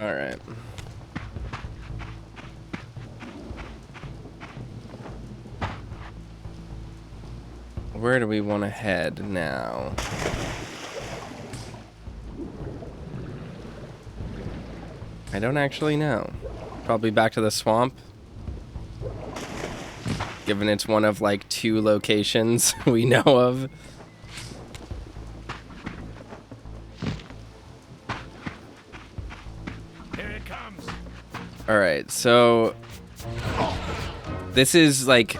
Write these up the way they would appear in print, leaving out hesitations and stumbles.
All right. Where do we want to head now? I don't actually know. Probably back to the swamp. Given it's one of like 2 locations we know of. Here it comes. All right, so this is like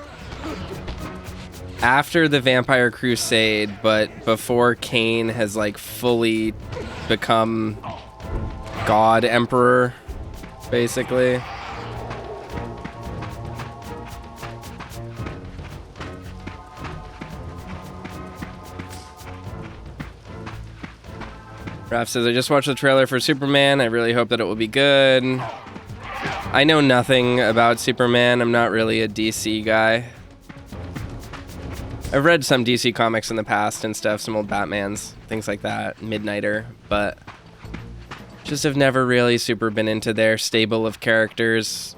after the Vampire Crusade, but before Kain has like fully become God Emperor, basically. Raph says, I just watched the trailer for Superman. I really hope that it will be good. I know nothing about Superman. I'm not really a DC guy. I've read some DC comics in the past and stuff, some old Batmans, things like that, Midnighter, but just have never really super been into their stable of characters.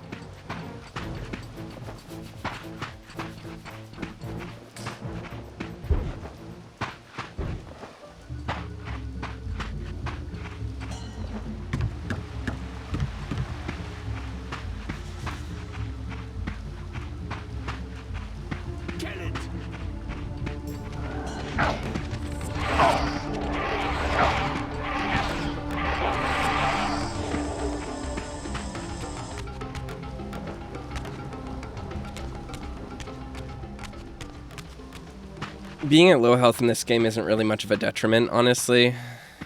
Being at low health in this game isn't really much of a detriment, honestly.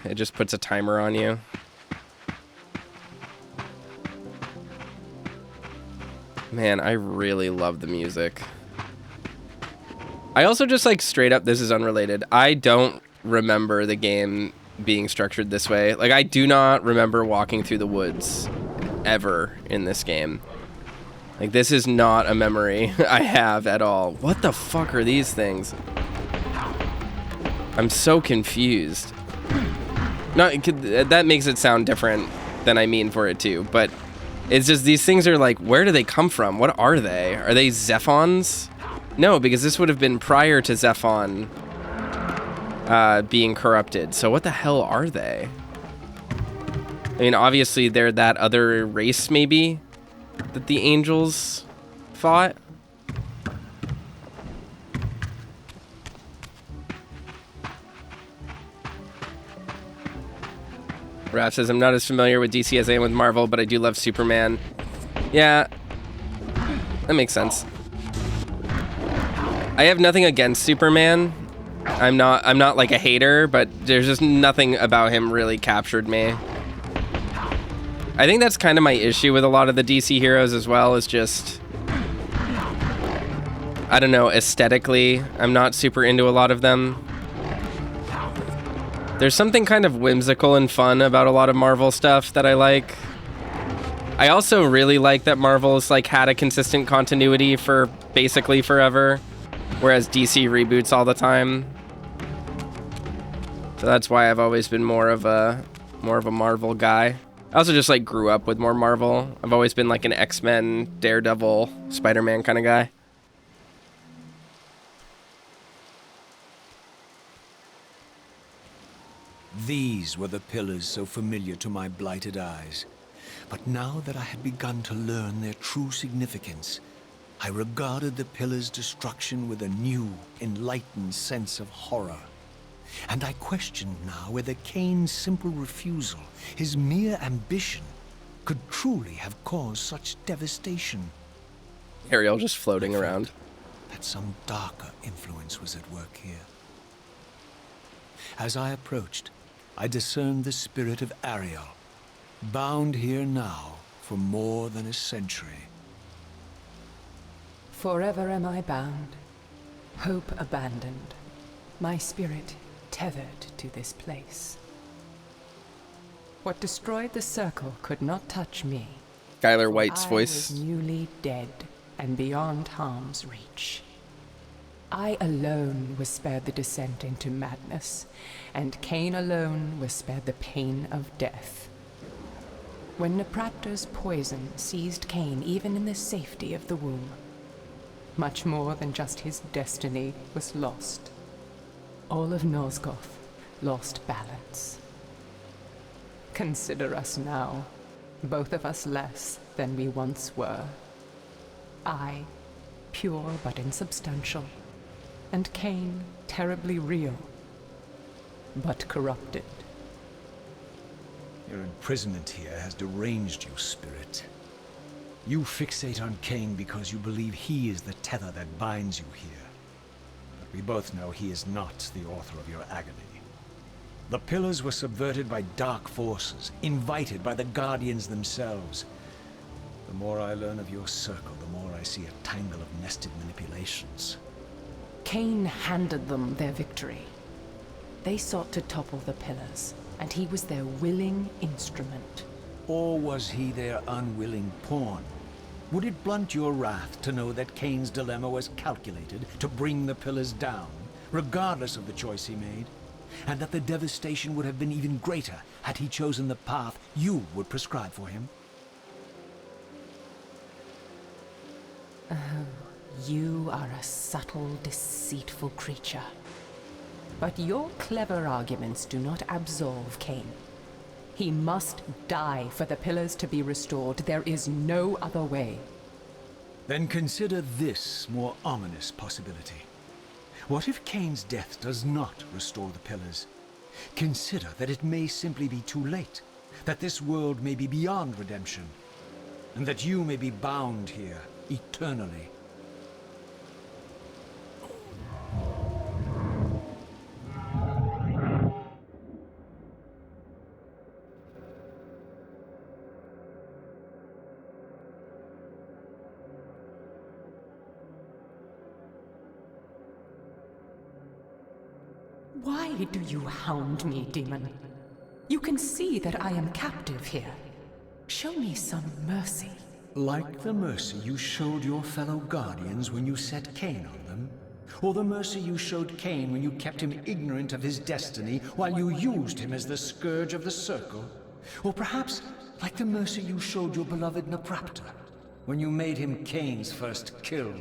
It just puts a timer on you. Man, I really love the music. I also just like straight up, this is unrelated. I don't remember the game being structured this way. Like, I do not remember walking through the woods ever in this game. Like, this is not a memory I have at all. What the fuck are these things? I'm so confused. No, that makes it sound different than I mean for it to, but it's just these things are like, where do they come from? What are they? Are they Zephons? No, because this would have been prior to Zephon being corrupted. So what the hell are they? I mean, obviously they're that other race maybe that the angels fought. Raph says, I'm not as familiar with DC as I am with Marvel, but I do love Superman. Yeah, that makes sense. I have nothing against Superman. I'm not like a hater, but there's just nothing about him really captured me. I think that's kind of my issue with a lot of the DC heroes as well, is just, I don't know, aesthetically, I'm not super into a lot of them. There's something kind of whimsical and fun about a lot of Marvel stuff that I like. I also really like that Marvel's like had a consistent continuity for basically forever, whereas DC reboots all the time. So that's why I've always been more of a Marvel guy. I also just like grew up with more Marvel. I've always been like an X-Men, Daredevil, Spider-Man kind of guy. These were the pillars so familiar to my blighted eyes. But now that I had begun to learn their true significance, I regarded the pillars' destruction with a new, enlightened sense of horror. And I questioned now whether Kain's simple refusal, his mere ambition, could truly have caused such devastation. Ariel just floating around. That some darker influence was at work here. As I approached, I discerned the spirit of Ariel, bound here now for more than a century. Forever am I bound, hope abandoned, my spirit tethered to this place. What destroyed the circle could not touch me. Skylar White's voice. I was newly dead and beyond harm's reach. I alone was spared the descent into madness, and Kain alone was spared the pain of death. When Napraptor's poison seized Kain even in the safety of the womb, much more than just his destiny was lost. All of Nosgoth lost balance. Consider us now, both of us less than we once were. I, pure but insubstantial, and Kain, terribly real, but corrupted. Your imprisonment here has deranged you, Spirit. You fixate on Kain because you believe he is the tether that binds you here. But we both know he is not the author of your agony. The pillars were subverted by dark forces, invited by the Guardians themselves. The more I learn of your circle, the more I see a tangle of nested manipulations. Kain handed them their victory. They sought to topple the pillars, and he was their willing instrument. Or was he their unwilling pawn? Would it blunt your wrath to know that Kain's dilemma was calculated to bring the pillars down, regardless of the choice he made? And that the devastation would have been even greater had he chosen the path you would prescribe for him? Oh, you are a subtle, deceitful creature. But your clever arguments do not absolve Kain. He must die for the pillars to be restored. There is no other way. Then consider this more ominous possibility. What if Kain's death does not restore the pillars? Consider that it may simply be too late, that this world may be beyond redemption, and that you may be bound here eternally. Why do you hound me, demon? You can see that I am captive here. Show me some mercy. Like the mercy you showed your fellow Guardians when you set Kain on them? Or the mercy you showed Kain when you kept him ignorant of his destiny while you used him as the scourge of the circle? Or perhaps like the mercy you showed your beloved Napraptor when you made him Kain's first kill?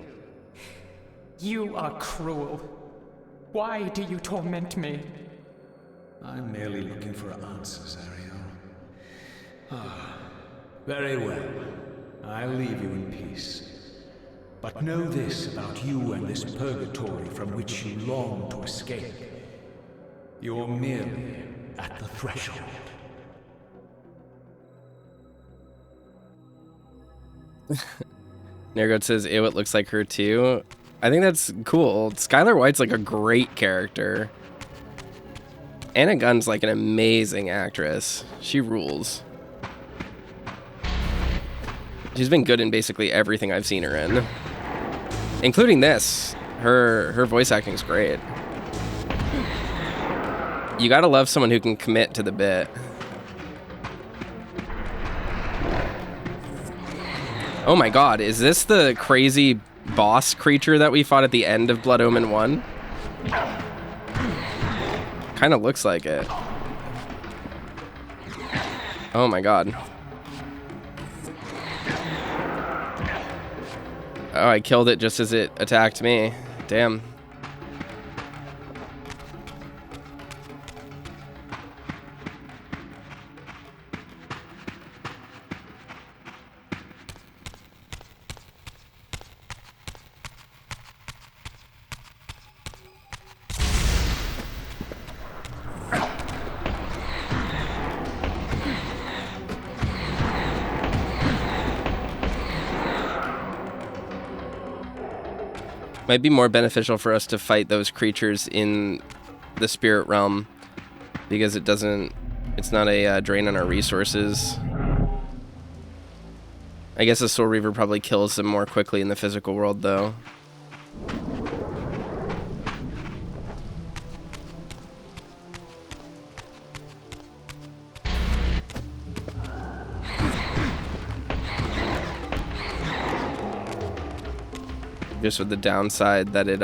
You are cruel. Why do you torment me? I'm merely looking for answers, Ariel. Ah, very well. I'll leave you in peace. But know this about you and this purgatory from which you long to escape. You're merely at the threshold. Nergot says, ew, it looks like her too. I think that's cool. Skylar White's like a great character. Anna Gunn's like an amazing actress. She rules. She's been good in basically everything I've seen her in. Including this. Her voice acting's great. You gotta love someone who can commit to the bit. Oh my god, is this the crazy boss creature that we fought at the end of Blood Omen 1? Kind of looks like it. Oh my god. Oh, I killed it just as it attacked me. Damn. Might be more beneficial for us to fight those creatures in the spirit realm because it's not a drain on our resources. I guess the Soul Reaver probably kills them more quickly in the physical world though. Just with the downside that it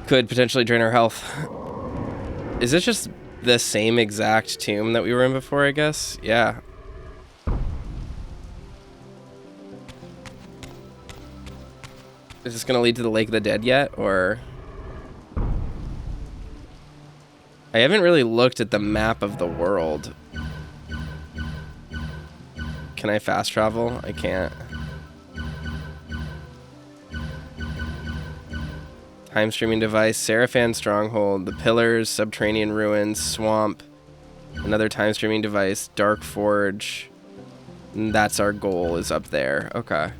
could potentially drain our health. Is this just the same exact tomb that we were in before, I guess. Yeah. Is this gonna lead to the Lake of the Dead yet, or? I haven't really looked at the map of the world. Can I fast travel? I can't. Time streaming device, Seraphan Stronghold, the Pillars, Subterranean Ruins, Swamp, another time streaming device, Dark Forge. And that's our goal, is up there. Okay.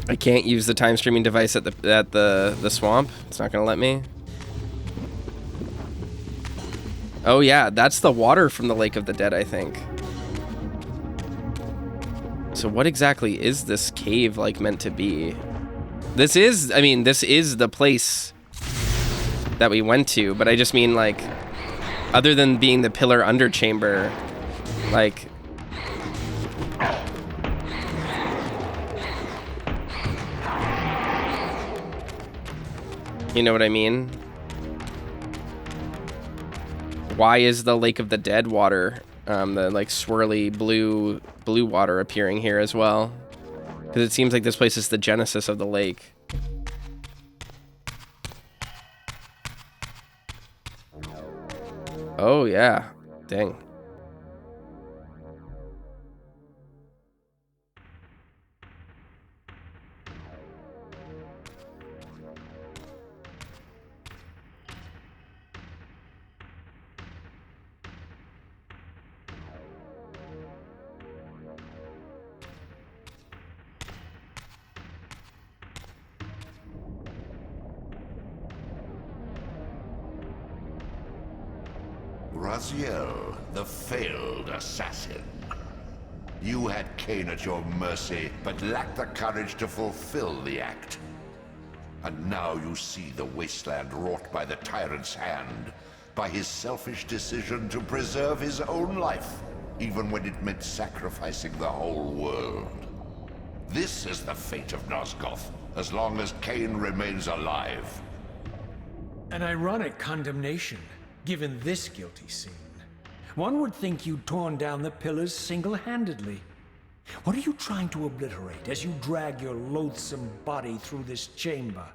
I can't use the time streaming device at the swamp. It's not gonna let me. Oh yeah, that's the water from the Lake of the Dead, I think. So what exactly is this cave like meant to be? This is the place that we went to, but I just mean, like, other than being the pillar underchamber, like, you know what I mean? Why is the Lake of the Dead water, the like swirly blue water appearing here as well? Because it seems like this place is the genesis of the lake. Oh yeah, dang. Raziel, the failed assassin. You had Kain at your mercy, but lacked the courage to fulfill the act. And now you see the wasteland wrought by the tyrant's hand, by his selfish decision to preserve his own life, even when it meant sacrificing the whole world. This is the fate of Nosgoth, as long as Kain remains alive. An ironic condemnation, given this guilty scene. One would think you'd torn down the pillars single-handedly. What are you trying to obliterate as you drag your loathsome body through this chamber?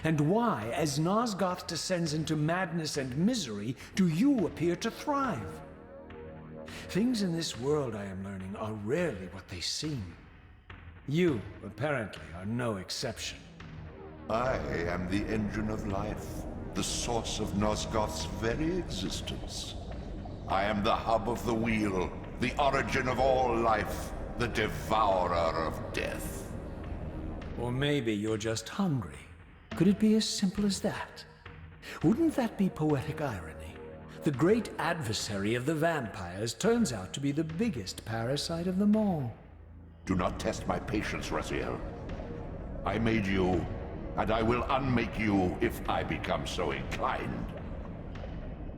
And why, as Nosgoth descends into madness and misery, do you appear to thrive? Things in this world, I am learning, are rarely what they seem. You, apparently, are no exception. I am the engine of life, the source of Nosgoth's very existence. I am the hub of the wheel, the origin of all life, the devourer of death. Or maybe you're just hungry. Could it be as simple as that? Wouldn't that be poetic irony? The great adversary of the vampires turns out to be the biggest parasite of them all. Do not test my patience, Raziel. I made you, and I will unmake you if I become so inclined.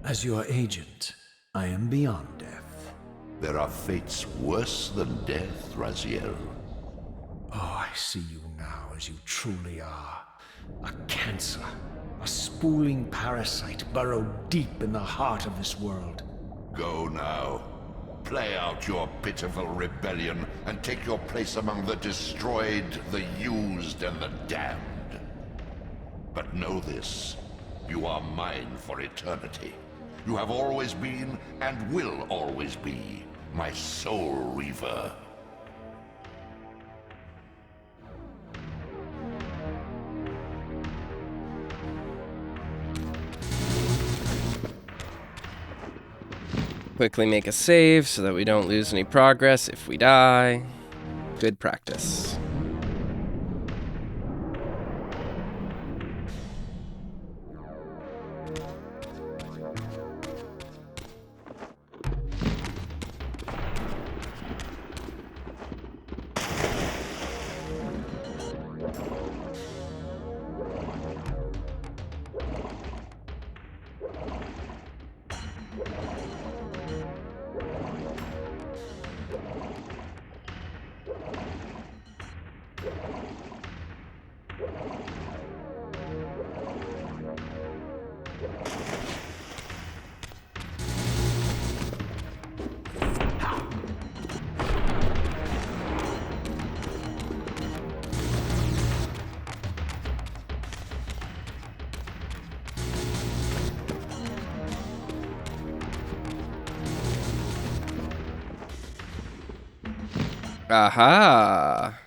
As your agent, I am beyond death. There are fates worse than death, Raziel. Oh, I see you now as you truly are. A cancer, a spooling parasite burrowed deep in the heart of this world. Go now. Play out your pitiful rebellion and take your place among the destroyed, the used, and the damned. But know this, you are mine for eternity. You have always been, and will always be, my Soul Reaver. Quickly make a save so that we don't lose any progress if we die. Good practice. Aha!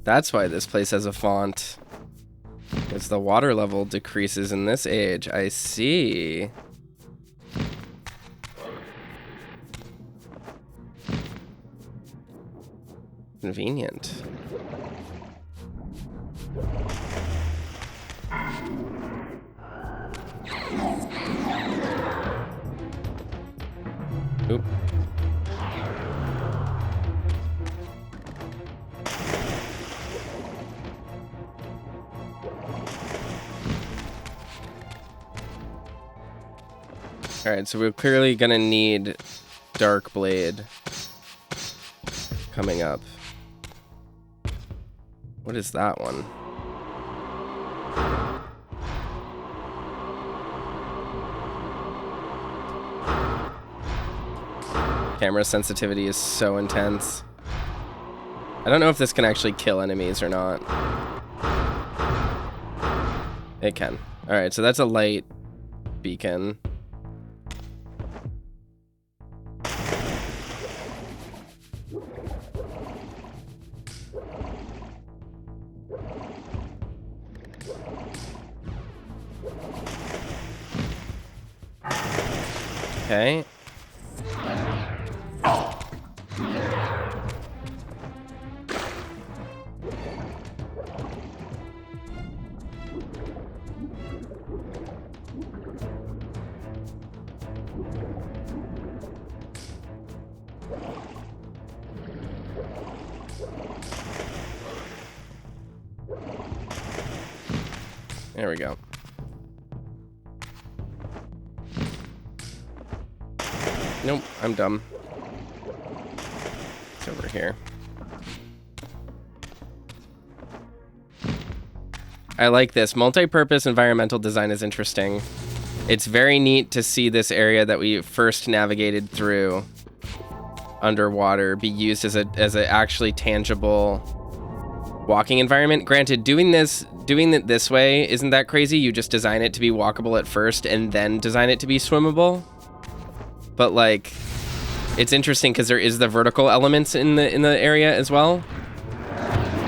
That's why this place has a font. Because the water level decreases in this age. I see. Convenient. Oop. Alright, so we're clearly gonna need Dark Blade coming up. What is that one? Camera sensitivity is so intense. I don't know if this can actually kill enemies or not. It can. Alright, so that's a light beacon. Okay. There we go. Nope, I'm dumb. It's over here. I like this. Multi-purpose environmental design is interesting. It's very neat to see this area that we first navigated through underwater be used as a actually tangible walking environment. Granted, doing it this way isn't that crazy. You just design it to be walkable at first and then design it to be swimmable. But like, it's interesting because there is the vertical elements in the area as well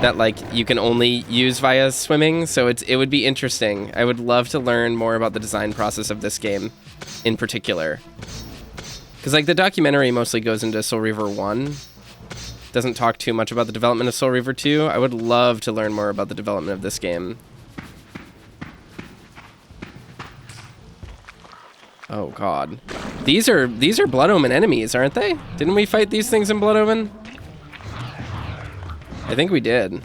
that like you can only use via swimming. So it would be interesting. I would love to learn more about the design process of this game in particular. Because like the documentary mostly goes into Soul Reaver 1. Doesn't talk too much about the development of Soul Reaver 2. I would love to learn more about the development of this game. Oh god. These are Blood Omen enemies, aren't they? Didn't we fight these things in Blood Omen? I think we did.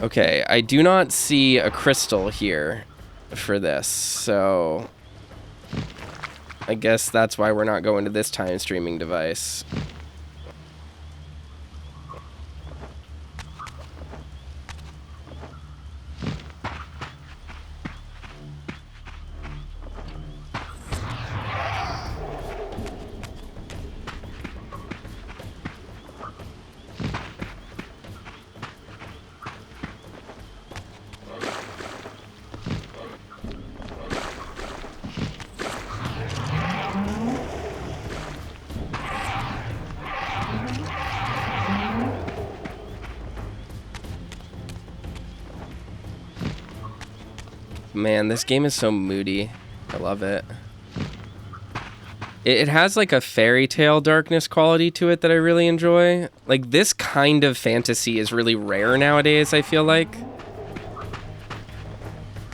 Okay, I do not see a crystal here for this, so I guess that's why we're not going to this time streaming device. Man, this game is so moody. I love it. It has like a fairy tale darkness quality to it that I really enjoy. Like this kind of fantasy is really rare nowadays, I feel like.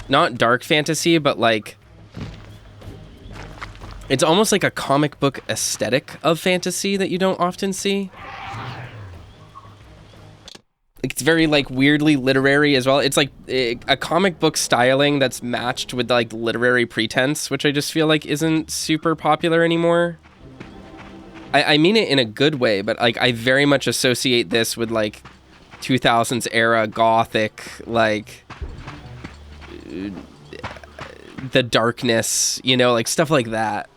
Not dark fantasy, but like it's almost like a comic book aesthetic of fantasy that you don't often see. It's very like weirdly literary as well. It's like a comic book styling that's matched with like literary pretense, which I just feel like isn't super popular anymore. I mean it in a good way, but like I very much associate this with like 2000s era gothic, like the darkness, you know, like stuff like that.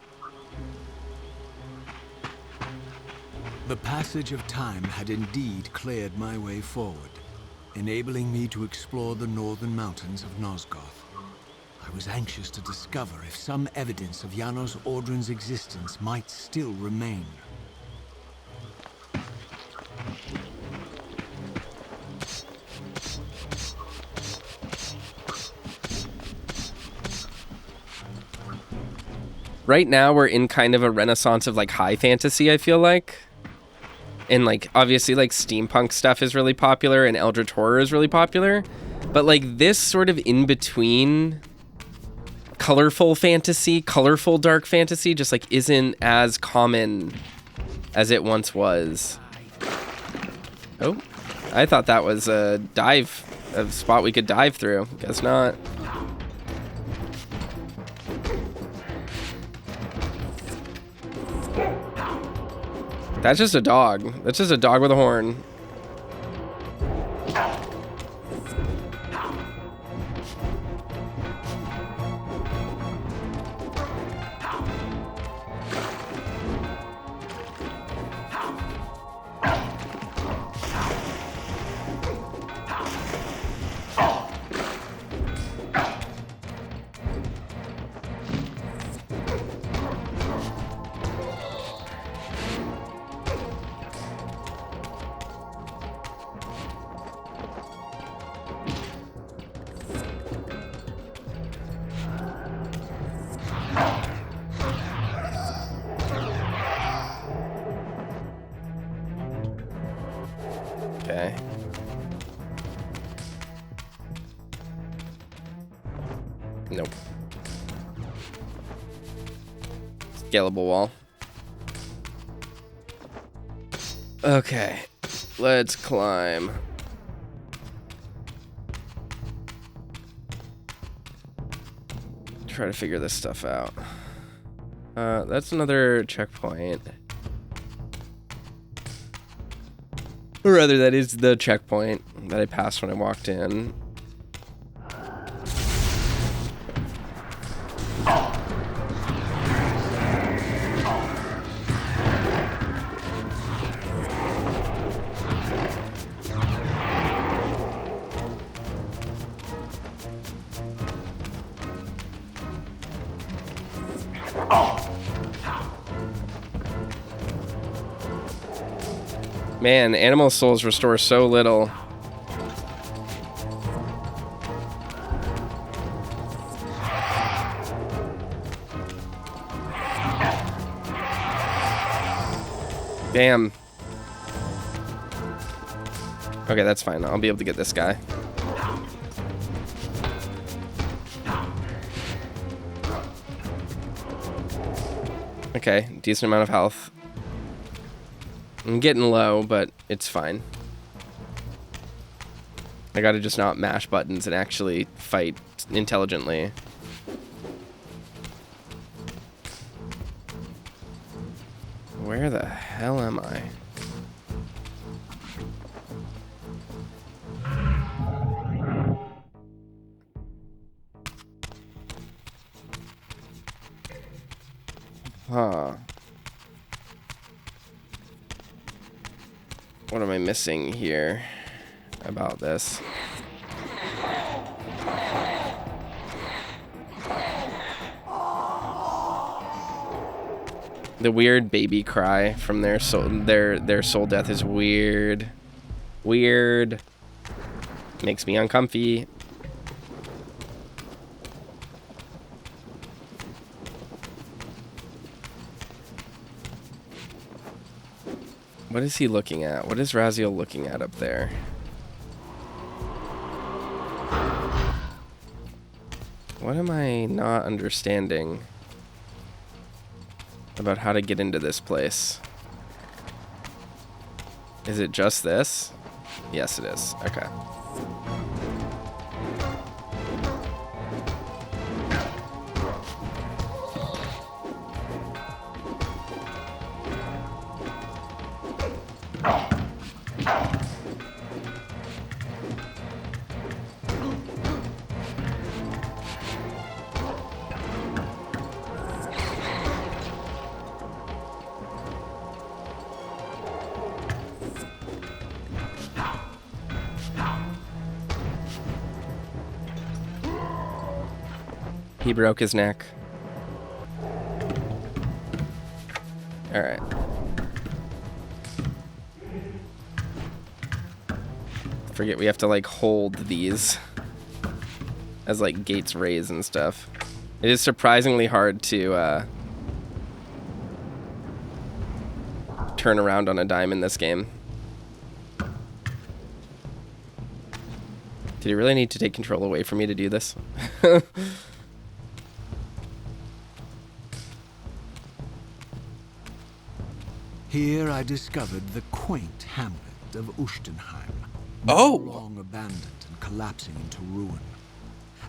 The passage of time had indeed cleared my way forward, enabling me to explore the northern mountains of Nosgoth. I was anxious to discover if some evidence of Janos Ordren's existence might still remain. Right now we're in kind of a renaissance of like high fantasy, I feel like. And like obviously like steampunk stuff is really popular and eldritch horror is really popular. But like this sort of in between colorful fantasy, colorful dark fantasy just like isn't as common as it once was. Oh, I thought that was a dive, a spot we could dive through. Guess not. That's just a dog. That's just a dog with a horn. Okay. Nope. Scalable wall. Okay. Let's climb. Try to figure this stuff out. That's another checkpoint. Or rather, that is the checkpoint that I passed when I walked in. Man, animal souls restore so little. Damn. Okay, that's fine. I'll be able to get this guy. Okay, decent amount of health. I'm getting low, but it's fine. I gotta just not mash buttons and actually fight intelligently. Where the hell am I? Huh. What am I missing here about this? The weird baby cry from their soul, their soul death is weird. Weird. Makes me uncomfy. What is he looking at? What is Raziel looking at up there? What am I not understanding about how to get into this place? Is it just this? Yes, it is. Okay. He broke his neck. All right. Forget we have to like hold these as like gates raise and stuff. It is surprisingly hard to turn around on a dime in this game. Did you really need to take control away from me to do this? Here I discovered the quaint hamlet of Ushtenheim. Oh! Long abandoned and collapsing into ruin.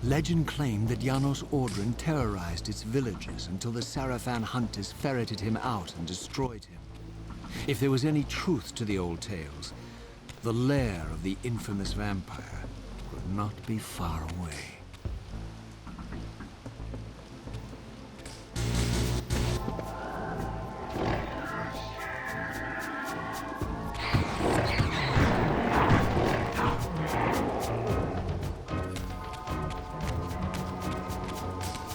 Legend claimed that Janos Ordren terrorized its villagers until the Sarafan hunters ferreted him out and destroyed him. If there was any truth to the old tales, the lair of the infamous vampire could not be far away.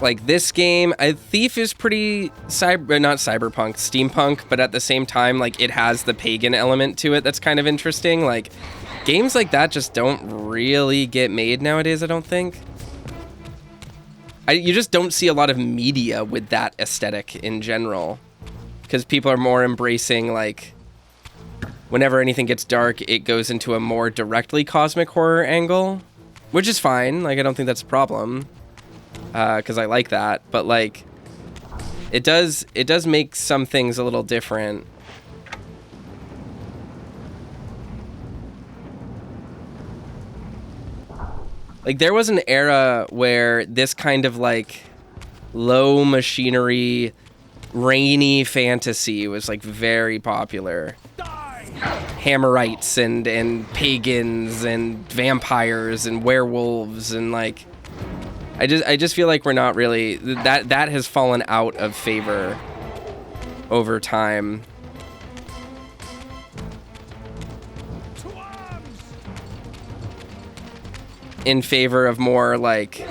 Like this game, Thief is pretty not cyberpunk, steampunk, but at the same time, like it has the pagan element to it that's kind of interesting. Like games like that just don't really get made nowadays, I don't think. You just don't see a lot of media with that aesthetic in general, because people are more embracing like whenever anything gets dark, it goes into a more directly cosmic horror angle, which is fine. Like I don't think that's a problem. Because I like that, but like it does make some things a little different. Like there was an era where this kind of like low machinery, rainy fantasy was like very popular. Hammerites and pagans and vampires and werewolves and like I just feel like we're not really that has fallen out of favor over time. In favor of more like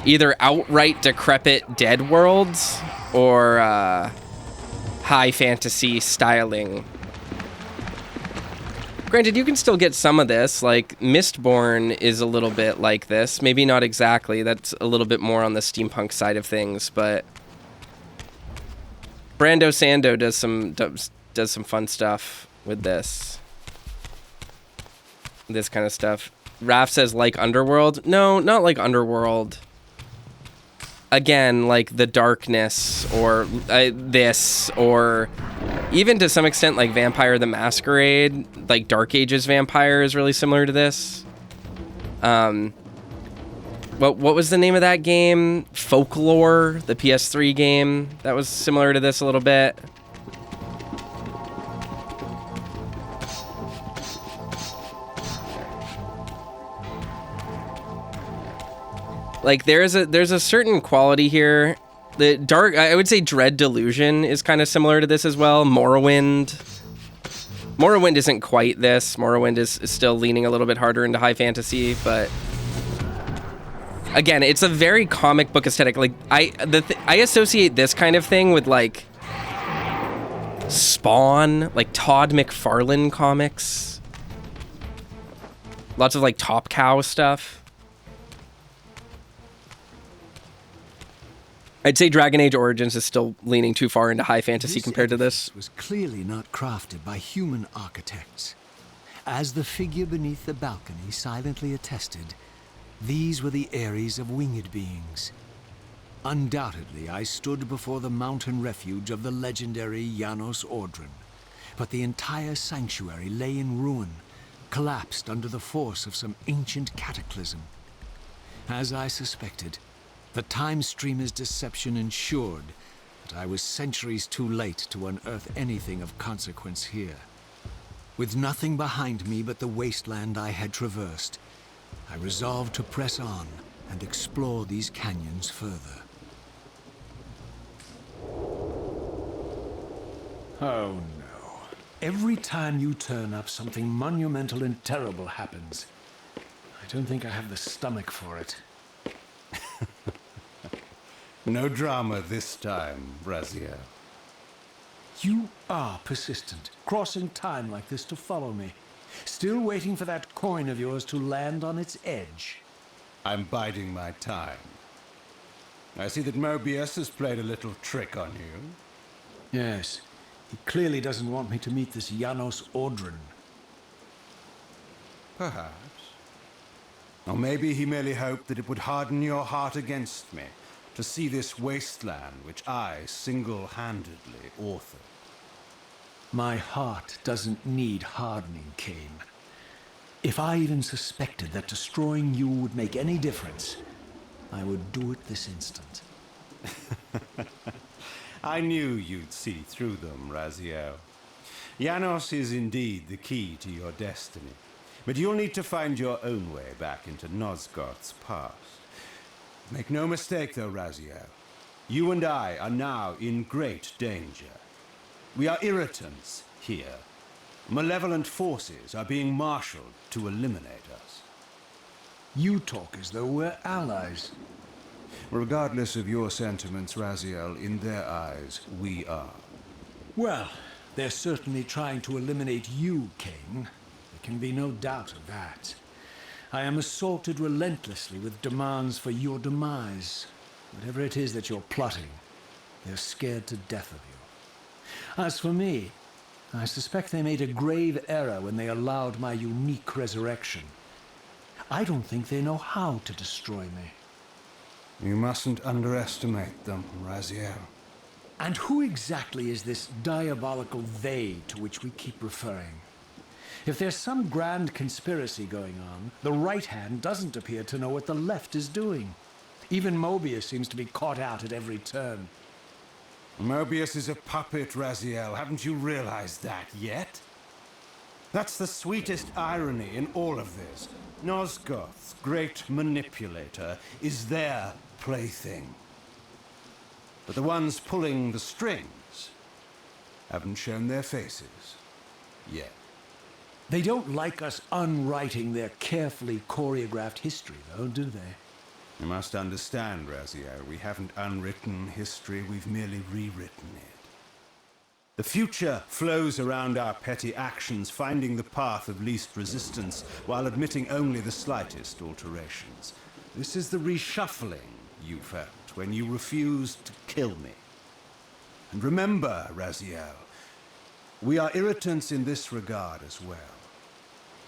either outright decrepit dead worlds or high fantasy styling. Granted, you can still get some of this, like Mistborn is a little bit like this. Maybe not exactly, that's a little bit more on the steampunk side of things, but Brando Sando does some fun stuff with this kind of stuff. Raph says like Underworld. No, not like Underworld. Again, like the darkness or this, or even to some extent like Vampire the Masquerade, like Dark Ages Vampire is really similar to this. What was the name of that game? Folklore, the PS3 game that was similar to this a little bit. Like there's a certain quality here. The dark, I would say Dread Delusion is kind of similar to this as well. Morrowind isn't quite this. Morrowind is still leaning a little bit harder into high fantasy, but again, it's a very comic book aesthetic. Like I associate this kind of thing with like Spawn, like Todd McFarlane comics. Lots of like Top Cow stuff. I'd say Dragon Age Origins is still leaning too far into high fantasy compared to this. Was clearly not crafted by human architects. As the figure beneath the balcony silently attested, these were the Ares of winged beings. Undoubtedly, I stood before the mountain refuge of the legendary Janos Ordren, but the entire sanctuary lay in ruin, collapsed under the force of some ancient cataclysm. As I suspected, the time streamer's deception ensured that I was centuries too late to unearth anything of consequence here. With nothing behind me but the wasteland I had traversed, I resolved to press on and explore these canyons further. Oh no. Every time you turn up, something monumental and terrible happens. I don't think I have the stomach for it. No drama this time, Raziel. You are persistent, crossing time like this to follow me. Still waiting for that coin of yours to land on its edge. I'm biding my time. I see that Mobius has played a little trick on you. Yes, he clearly doesn't want me to meet this Janos Ordren. Perhaps. Or maybe he merely hoped that it would harden your heart against me, to see this wasteland which I single-handedly authored. My heart doesn't need hardening, Kain. If I even suspected that destroying you would make any difference, I would do it this instant. I knew you'd see through them, Raziel. Janos is indeed the key to your destiny, but you'll need to find your own way back into Nosgoth's past. Make no mistake, though, Raziel. You and I are now in great danger. We are irritants here. Malevolent forces are being marshaled to eliminate us. You talk as though we're allies. Regardless of your sentiments, Raziel, in their eyes, we are. Well, they're certainly trying to eliminate you, Kain. There can be no doubt of that. I am assaulted relentlessly with demands for your demise. Whatever it is that you're plotting, they're scared to death of you. As for me, I suspect they made a grave error when they allowed my unique resurrection. I don't think they know how to destroy me. You mustn't underestimate them, Raziel. And who exactly is this diabolical they to which we keep referring? If there's some grand conspiracy going on, the right hand doesn't appear to know what the left is doing. Even Mobius seems to be caught out at every turn. Mobius is a puppet, Raziel. Haven't you realized that yet? That's the sweetest irony in all of this. Nosgoth's great manipulator is their plaything. But the ones pulling the strings haven't shown their faces yet. They don't like us unwriting their carefully choreographed history, though, do they? You must understand, Raziel, we haven't unwritten history, we've merely rewritten it. The future flows around our petty actions, finding the path of least resistance, while admitting only the slightest alterations. This is the reshuffling you felt when you refused to kill me. And remember, Raziel, we are irritants in this regard as well.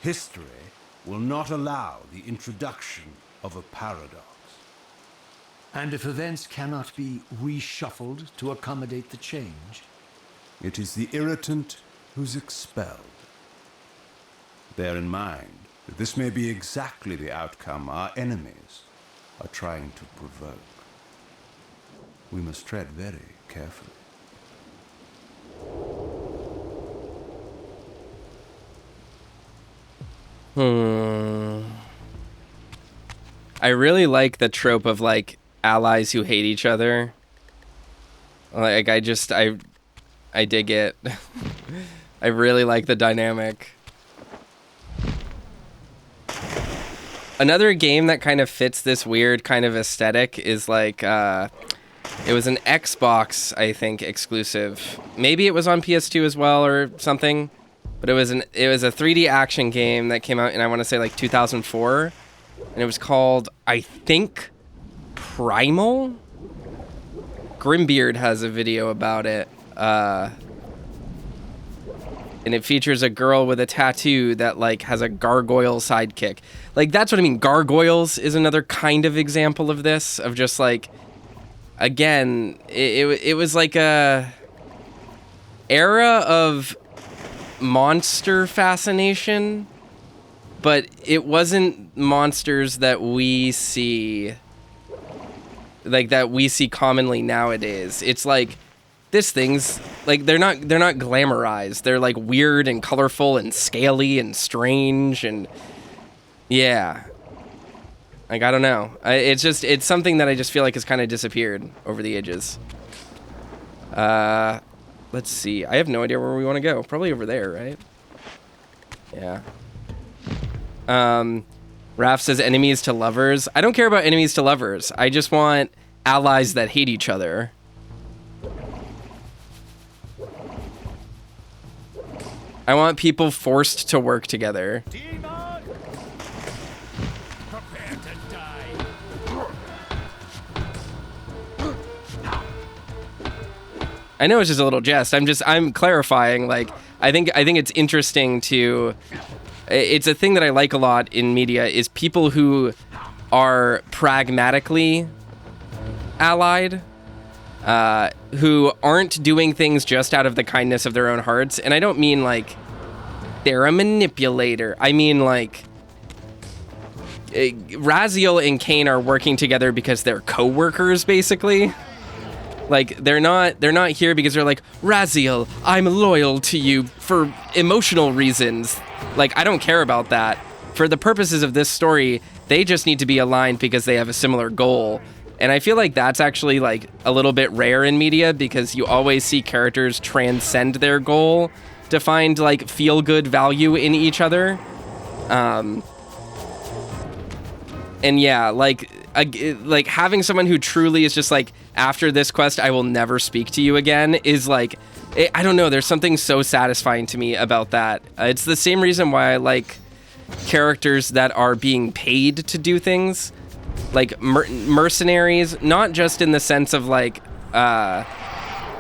History will not allow the introduction of a paradox. And if events cannot be reshuffled to accommodate the change? It is the irritant who's expelled. Bear in mind that this may be exactly the outcome our enemies are trying to provoke. We must tread very carefully. I really like the trope of like allies who hate each other. Like I dig it. I really like the dynamic. Another game that kind of fits this weird kind of aesthetic is like it was an Xbox, I think, exclusive. Maybe it was on PS2 as well or something. But it was a 3D action game that came out in, I want to say, like 2004. And it was called, I think, Primal? Grimbeard has a video about it. And it features a girl with a tattoo that, like, has a gargoyle sidekick. Like, that's what I mean. Gargoyles is another kind of example of this. Of just, like, again, it was like a era of monster fascination, but it wasn't monsters that we see, like that we see commonly nowadays. It's like this thing's like they're not glamorized. They're like weird and colorful and scaly and strange and yeah. Like I don't know. It's something that I just feel like has kind of disappeared over the ages. Let's see. I have no idea where we want to go. Probably over there, right? Yeah. Raph says enemies to lovers. I don't care about enemies to lovers. I just want allies that hate each other. I want people forced to work together. Demon! Prepare to die. I know it's just a little jest. I'm clarifying. Like, I think it's interesting to. It's a thing that I like a lot in media is people who are pragmatically allied, who aren't doing things just out of the kindness of their own hearts. And I don't mean like they're a manipulator. I mean like Raziel and Kain are working together because they're co-workers, basically. Like they're not here because they're like, Raziel, I'm loyal to you for emotional reasons. Like, I don't care about that. For the purposes of this story, they just need to be aligned because they have a similar goal. And I feel like that's actually like a little bit rare in media because you always see characters transcend their goal to find like feel good value in each other. And yeah, like having someone who truly is just like, after this quest, I will never speak to you again is like, I don't know. There's something so satisfying to me about that. It's the same reason why I like characters that are being paid to do things. Like mercenaries, not just in the sense of like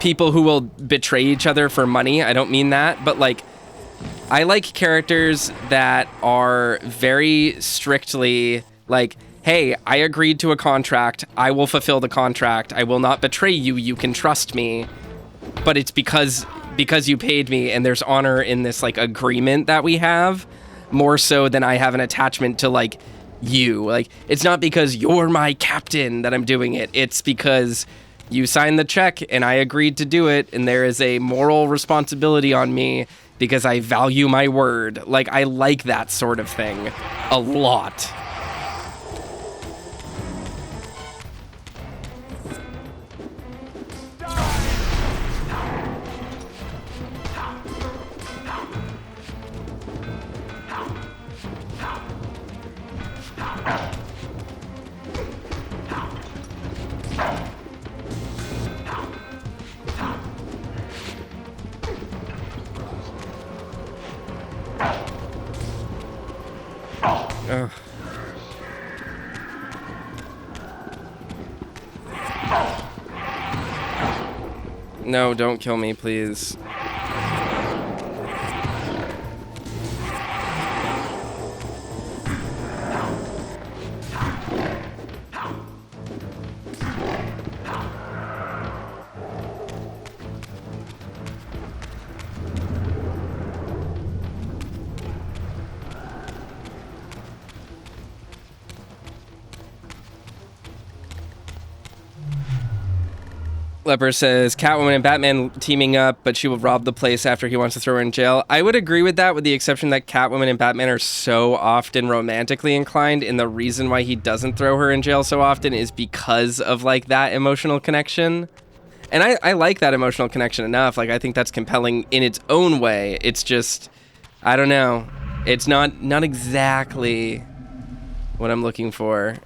people who will betray each other for money. I don't mean that, but like I like characters that are very strictly like, hey, I agreed to a contract. I will fulfill the contract. I will not betray you. You can trust me. But it's because you paid me, and there's honor in this like agreement that we have, more so than I have an attachment to like you. Like, it's not because you're my captain that I'm doing it. It's because you signed the check and I agreed to do it, and there is a moral responsibility on me because I value my word. Like, I like that sort of thing a lot. Ugh. No, don't kill me, please. Leper says, Catwoman and Batman teaming up, but she will rob the place after he wants to throw her in jail. I would agree with that, with the exception that Catwoman and Batman are so often romantically inclined, and the reason why he doesn't throw her in jail so often is because of, like, that emotional connection. And I like that emotional connection enough. Like, I think that's compelling in its own way. It's just, I don't know. It's not exactly what I'm looking for.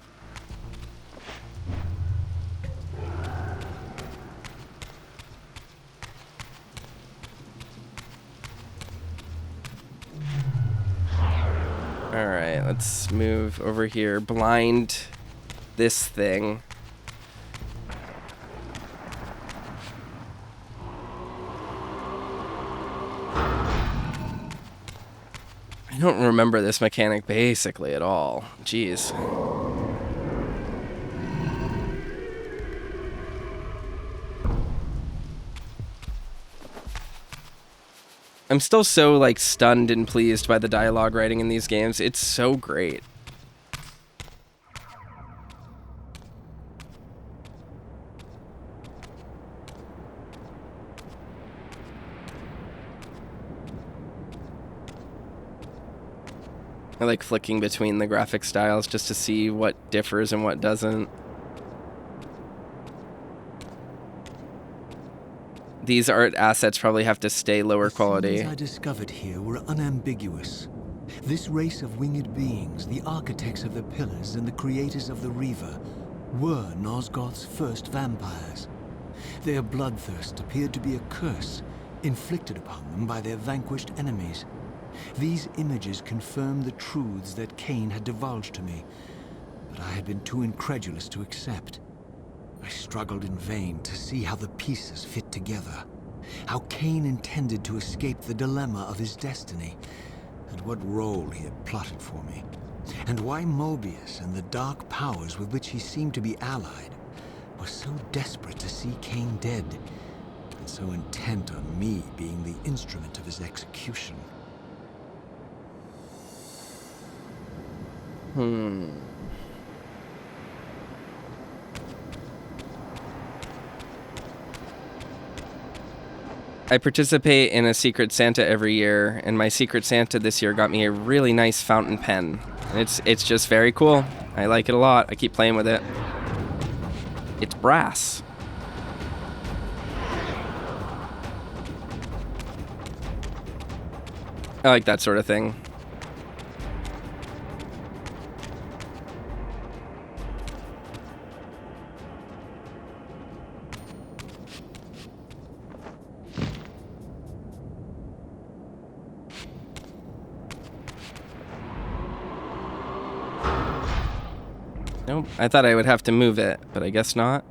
Alright, let's move over here. Blind this thing. I don't remember this mechanic basically at all. Jeez. I'm still so, like, stunned and pleased by the dialogue writing in these games. It's so great. I like flicking between the graphic styles just to see what differs and what doesn't. These art assets probably have to stay lower quality. The things I discovered here were unambiguous. This race of winged beings, the architects of the pillars and the creators of the Reaver, were Nosgoth's first vampires. Their bloodthirst appeared to be a curse inflicted upon them by their vanquished enemies. These images confirmed the truths that Kain had divulged to me, but I had been too incredulous to accept. I struggled in vain to see how the pieces fit together, how Kain intended to escape the dilemma of his destiny, and what role he had plotted for me, and why Mobius and the dark powers with which he seemed to be allied were so desperate to see Kain dead, and so intent on me being the instrument of his execution. I participate in a Secret Santa every year, and my Secret Santa this year got me a really nice fountain pen. And it's just very cool. I like it a lot. I keep playing with it. It's brass. I like that sort of thing. Nope, I thought I would have to move it, but I guess not.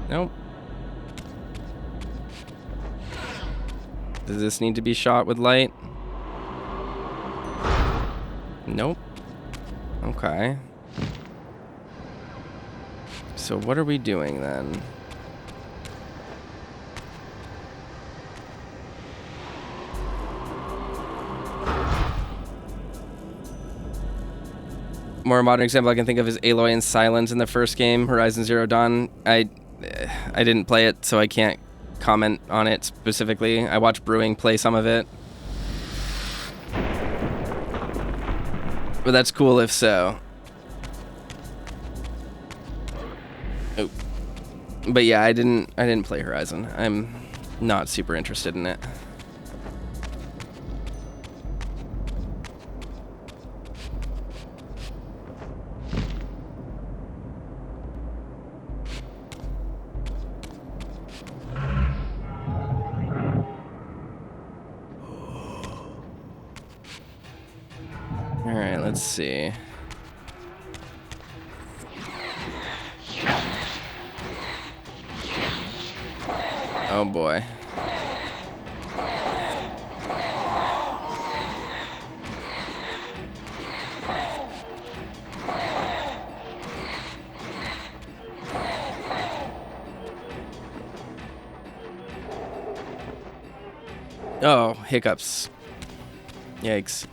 Nope. Does this need to be shot with light? Nope. Okay. So what are we doing then? More modern example I can think of is Aloy and Silence in the first game, Horizon Zero Dawn. I didn't play it, so I can't comment on it specifically. I watched Brewing play some of it. But that's cool if so. Oh. But yeah, I didn't play Horizon. I'm not super interested in it. Alright, let's see. Oh boy. Oh, hiccups. Yikes.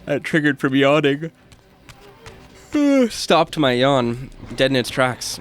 That triggered from yawning. Stopped my yawn. Dead in its tracks.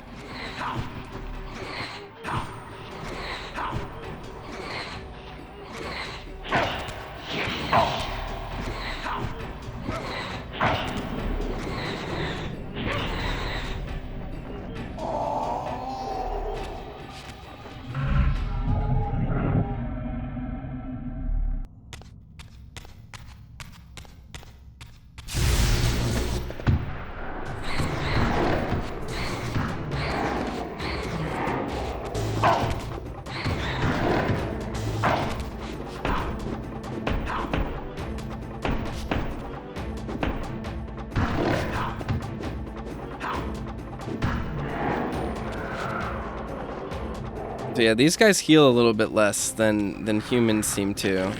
So yeah, these guys heal a little bit less than humans seem to.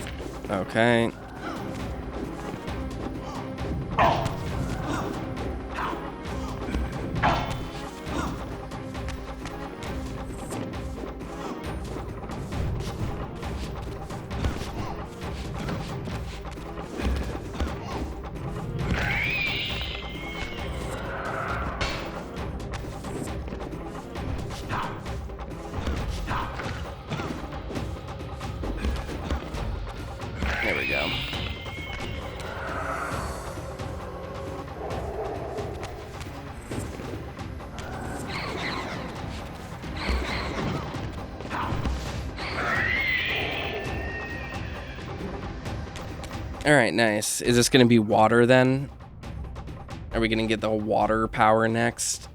Okay. There we go. All right, nice. Is this going to be water then? Are we going to get the water power next?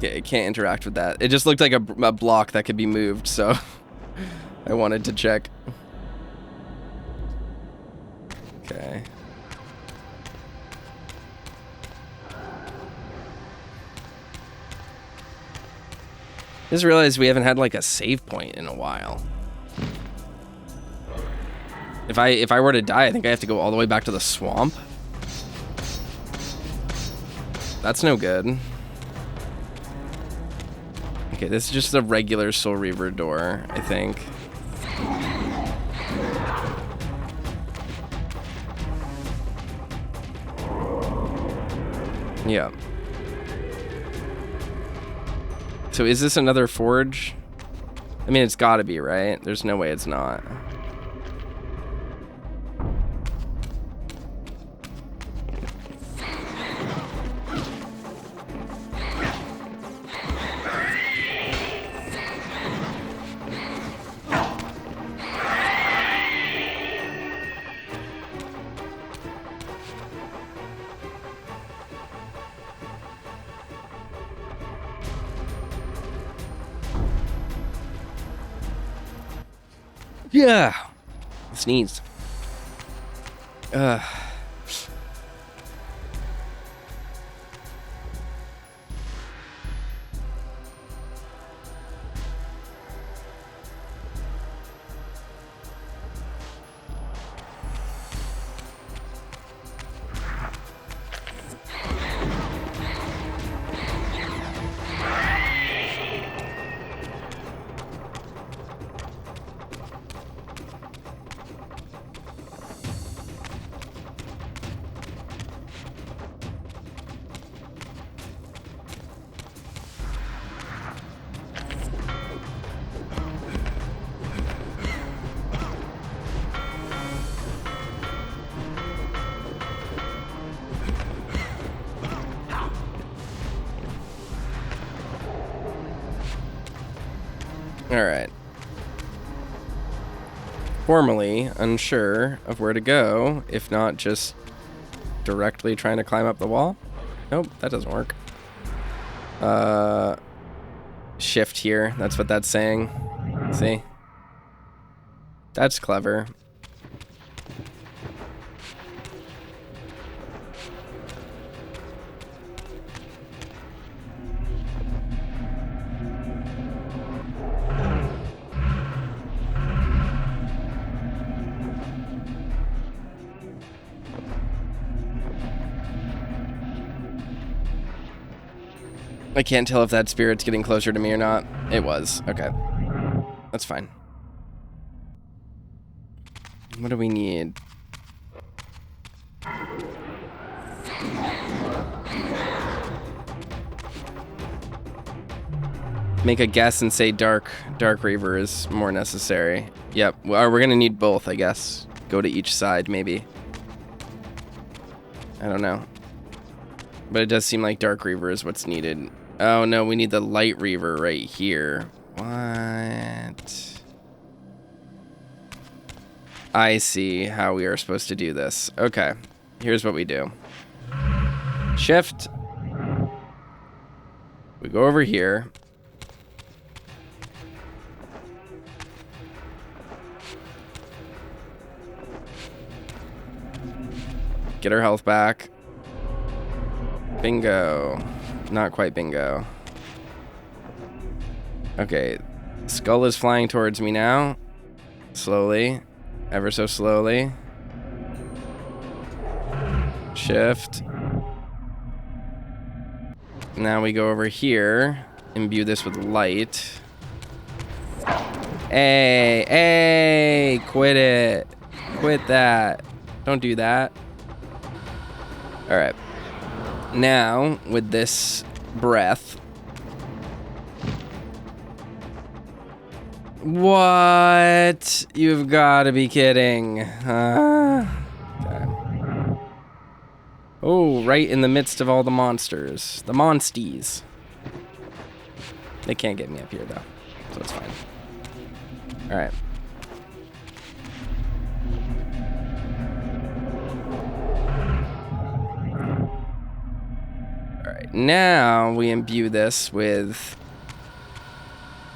Yeah, it can't interact with that. It just looked like a block that could be moved, so I wanted to check. Okay. Just realized we haven't had like a save point in a while. If I were to die, I think I have to go all the way back to the swamp. That's no good. Okay, this is just a regular Soul Reaver door, I think. Yeah. So is this another forge? I mean, it's gotta be, right? There's no way it's not. Yeah. Sneezed. Alright. Formerly unsure of where to go, if not just directly trying to climb up the wall. Nope, that doesn't work. Shift here, that's what that's saying. See? That's clever. I can't tell if that spirit's getting closer to me or not. It was. Okay. That's fine. What do we need? Make a guess and say Dark Reaver is more necessary. Yep. Well, we're gonna need both, I guess. Go to each side, maybe. I don't know. But it does seem like Dark Reaver is what's needed. Oh no, we need the Light Reaver right here. What? I see how we are supposed to do this. Okay, here's what we do. Shift. We go over here. Get our health back. Bingo. Not quite bingo. Okay. Skull is flying towards me now. Slowly. Ever so slowly. Shift. Now we go over here, imbue this with light. Hey, quit it. Quit that. Don't do that. All right. Now, with this breath. What? You've got to be kidding. Okay. Oh, right in the midst of all the monsters. The monsties. They can't get me up here, though. So it's fine. Alright. Alright, now we imbue this with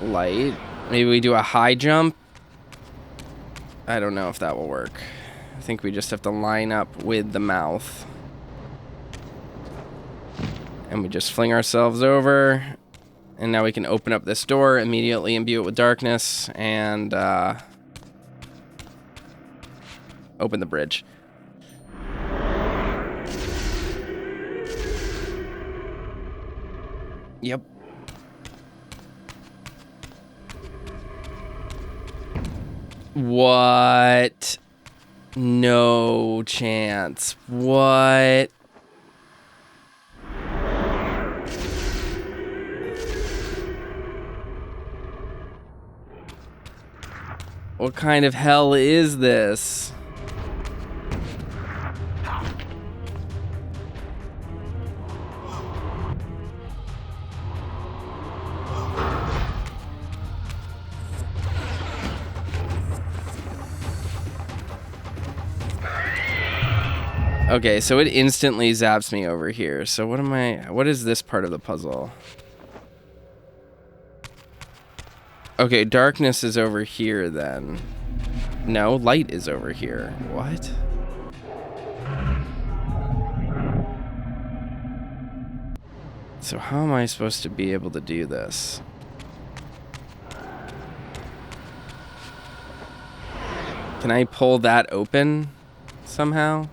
light. Maybe we do a high jump. I don't know if that will work. I think we just have to line up with the mouth. And we just fling ourselves over. And now we can open up this door, immediately imbue it with darkness, and open the bridge. Yep. What? No chance. What? What kind of hell is this? Okay, so it instantly zaps me over here. So what is this part of the puzzle? Okay, darkness is over here then. No, light is over here. What? So how am I supposed to be able to do this? Can I pull that open somehow?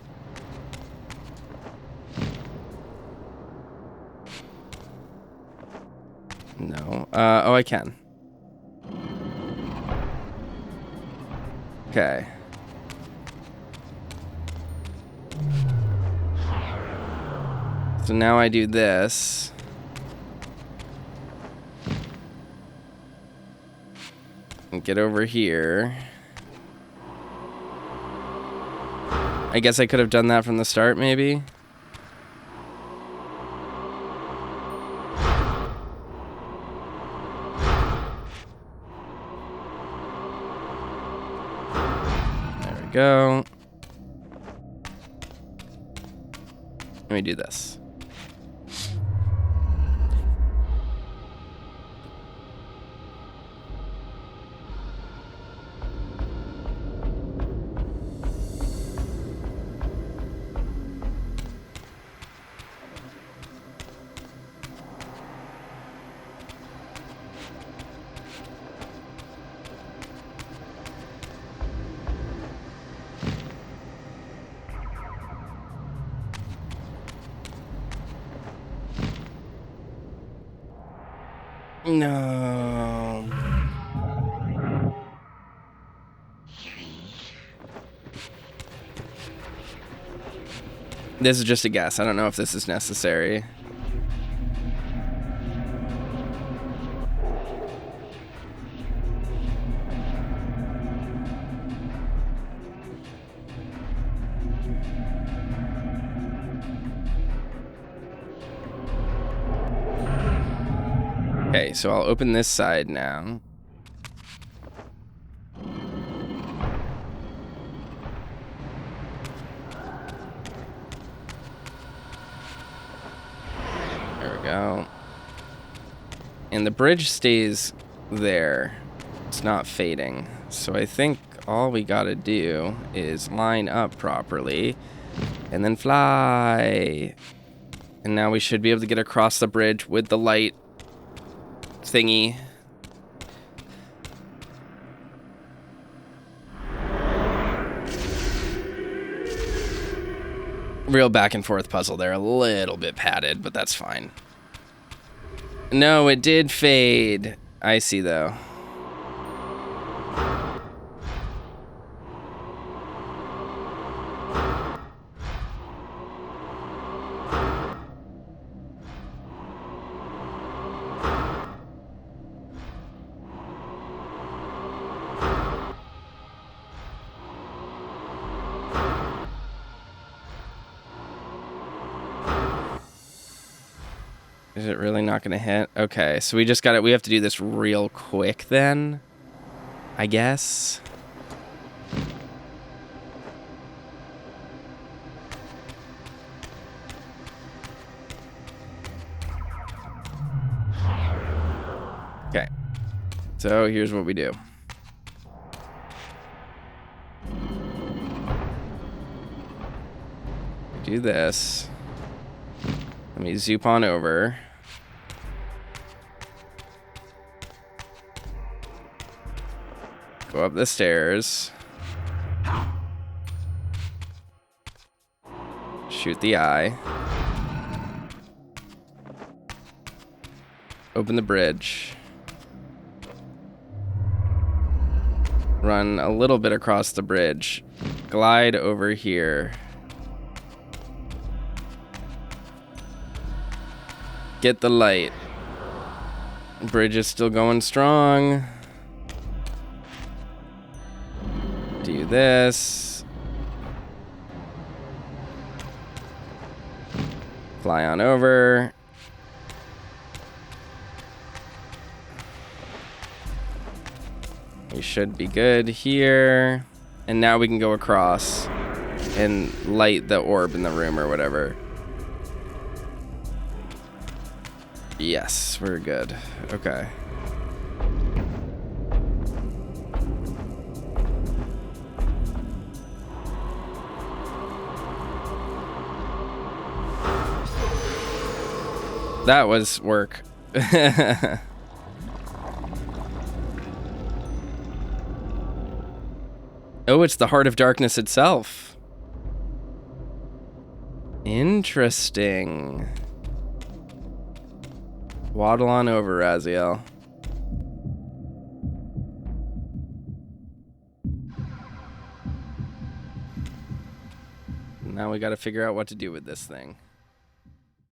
No. Oh, I can. Okay. So now I do this. And get over here. I guess I could have done that from the start, maybe. Go. Let me do this. No. This is just a guess. I don't know if this is necessary. Okay, so I'll open this side now. There we go. And the bridge stays there. It's not fading. So I think all we gotta do is line up properly and then fly. And now we should be able to get across the bridge with the light thingy. Real back and forth puzzle there, a little bit padded, but that's fine. No, it did fade. I see, though. Is it really not going to hit? Okay, so we just got it. We have to do this real quick then, I guess. Okay, so here's what we do. Do this. Let me zoop on over. Go up the stairs. Shoot the eye. Open the bridge. Run a little bit across the bridge. Glide over here. Get the light. Bridge is still going strong. Do this. Fly on over. We should be good here. And now we can go across and light the orb in the room or whatever. Yes, we're good. Okay. That was work. Oh, it's the Heart of Darkness itself. Interesting. Waddle on over, Raziel. Now we gotta figure out what to do with this thing.